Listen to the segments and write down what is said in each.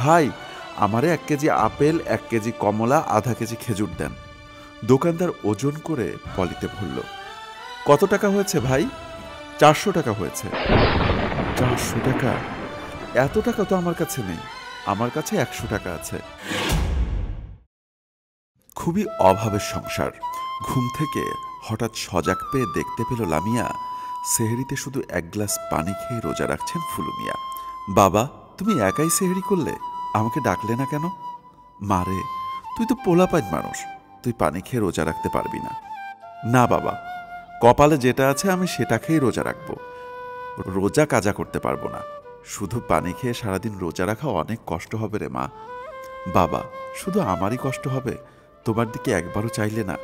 ভাই, আমারে 1 KG apple, 1 KG কমলা, আধা কেজি খেজুর দেন। দোকানদার ওজন করে পলিতে ভরল। কত টাকা হয়েছে ভাই? 400 টাকা হয়েছে। 400 টাকা? এত টাকা তো আমার কাছে নেই। আমার কাছে 100 টাকা আছে। খুবই অভাবের সংসার। ঘুম থেকে হঠাৎ সজাগ পেয়ে দেখতে পেল লামিয়া সেহরিতে শুধু 1 গ্লাস পানি খেয়ে রোজা রাখছেন ফুলু মিয়া। বাবা, তুমি একাই সেহরি করলে? আমাকে ডাকলে না কেন? মারে, তুই তো পোলাপাইন মানুষ, তুই পানি খেয়ে রোজা রাখতে পারবি না। না বাবা, কপালে যেটা আছে আমি সেটা খেয়েই রোজা রাখব। রোজা কাজা করতে পারবো না। শুধু পানি খেয়ে সারাদিন রোজা রাখা অনেক কষ্ট হবে রে মা। বাবা, শুধু আমারই কষ্ট হবে? তোমার দিকে একবারও চাইলে না?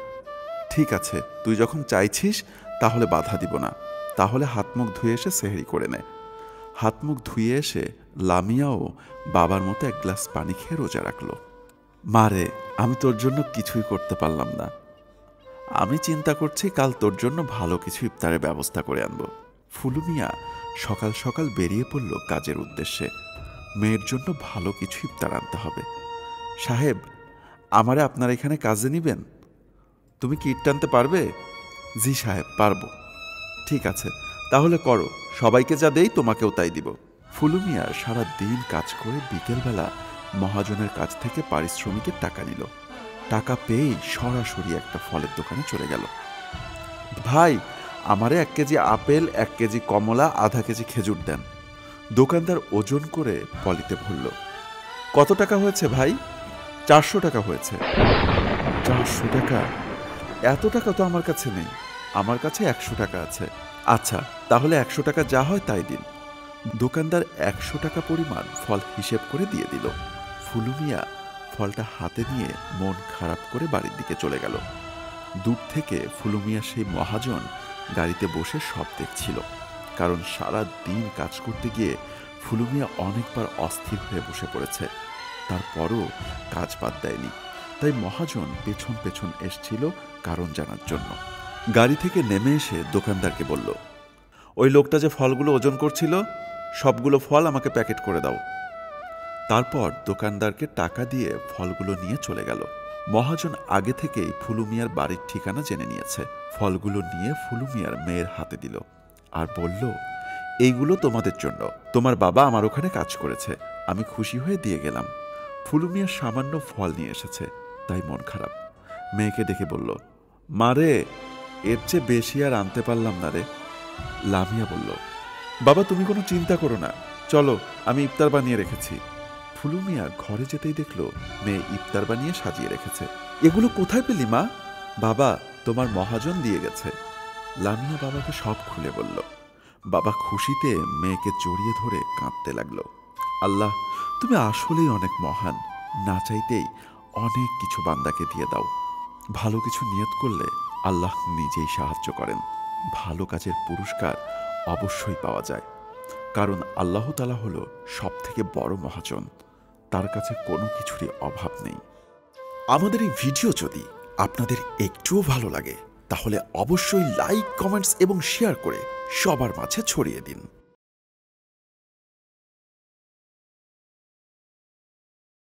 ঠিক আছে, তুই যখন চাইছিস তাহলে বাধা দিব না। তাহলে হাত মুখ ধুয়ে এসে সেহরি করে নে। হাত মুখ ধুয়ে এসে লামিয়াও বাবার মতো 1 গ্লাস পানি খেয়ে রোজা রাখল। মারে, আমি তোর জন্য কিছুই করতে পারলাম না। আমি চিন্তা করছি কাল তোর জন্য ভালো কিছু ইফতারের ব্যবস্থা করে আনব। ফুলু মিয়া সকাল সকাল বেরিয়ে পড়ল কাজের উদ্দেশ্যে। মেয়ের জন্য ভালো কিছু ইফতার আনতে হবে। সাহেব, আমারে আপনার এখানে কাজে নিবেন? তুমি কি ইট টানতে পারবে? জি সাহেব, পারবো। ঠিক আছে, তাহলে করো। সবাইকে যা দেই তোমাকেও তাই দিব। ফুলু মিয়া সারা দিন কাজ করে বিকেলবেলা মহাজনের কাছ থেকে পারিশ্রমিকের টাকা নিল। টাকা পেয়েই সরাসরি একটা ফলের দোকানে চলে গেল। ভাই, আমারে 1 কেজি আপেল, 1 কেজি কমলা, আধা কেজি খেজুর দেন। দোকানদার ওজন করে পলিতে ভরল। কত টাকা হয়েছে ভাই? 400 টাকা হয়েছে। 400 টাকা? এত টাকা তো আমার কাছে নেই। আমার কাছে 100 টাকা আছে। আচ্ছা, তাহলে 100 টাকা যা হয় তাই দিন। দোকানদার 100 টাকা পরিমাণ ফল হিসেব করে দিয়ে দিল। ফুলু মিয়া ফলটা হাতে নিয়ে মন খারাপ করে বাড়ির দিকে চলে গেল। দূর থেকে ফুলু মিয়া সেই মহাজন গাড়িতে বসে সব দেখছিল। কারণ সারা দিন কাজ করতে গিয়ে ফুলু মিয়া অনেকবার অস্থির হয়ে বসে পড়েছে। তারপরও কাজ বাদ দেয়নি। তাই মহাজন পেছন পেছন এসছিল কারণ জানার জন্য। গাড়ি থেকে নেমে এসে দোকানদারকে বলল, ওই লোকটা যে ফলগুলো ওজন করছিল, সবগুলো ফল আমাকে প্যাকেট করে দাও। তারপর দোকানদারকে টাকা দিয়ে ফলগুলো নিয়ে চলে গেল। মহাজন আগে থেকেই ফুলু মিয়ার বাড়ির ঠিকানা জেনে নিয়েছে। ফলগুলো নিয়ে ফুলু মিয়ার মেয়ের হাতে দিল আর বলল, এইগুলো তোমাদের জন্য। তোমার বাবা আমার ওখানে কাজ করেছে, আমি খুশি হয়ে দিয়ে গেলাম। ফুলু মিয়া সামান্য ফল নিয়ে এসেছে, তাই মন খারাপ। মেয়েকে ডেকে বলল, মারে, এর চেয়ে বেশি আর আনতে পারলাম না রে। লামিয়া বলল, বাবা তুমি কোনো চিন্তা করো না, চলো আমি ইফতার বানিয়ে রেখেছি। ফুলু মিয়া ঘরে যেতেই দেখল মেয়ে ইফতার বানিয়ে সাজিয়ে রেখেছে। এগুলো কোথায় পেলি মা? বাবা, তোমার মহাজন দিয়ে গেছে। লামিয়া বাবাকে সব খুলে বলল। বাবা খুশিতে মেয়েকে জড়িয়ে ধরে কাঁদতে লাগলো। আল্লাহ, তুমি আসলেই অনেক মহান। না চাইতেই অনেক কিছু বান্দাকে দিয়ে দাও। ভালো কিছু নিয়ত করলে আল্লাহ নিজেই সাহায্য করেন। ভালো কাজের পুরস্কার অবশ্যই পাওয়া যায়, কারণ আল্লাহ তাআলা হলো সবথেকে বড় মহাজন। তার কাছে কোনো কিছুরই অভাব নেই। আমাদের এই ভিডিও যদি আপনাদের একটুও ভালো লাগে তাহলে অবশ্যই লাইক, কমেন্টস এবং শেয়ার করে সবার মাঝে ছড়িয়ে দিন।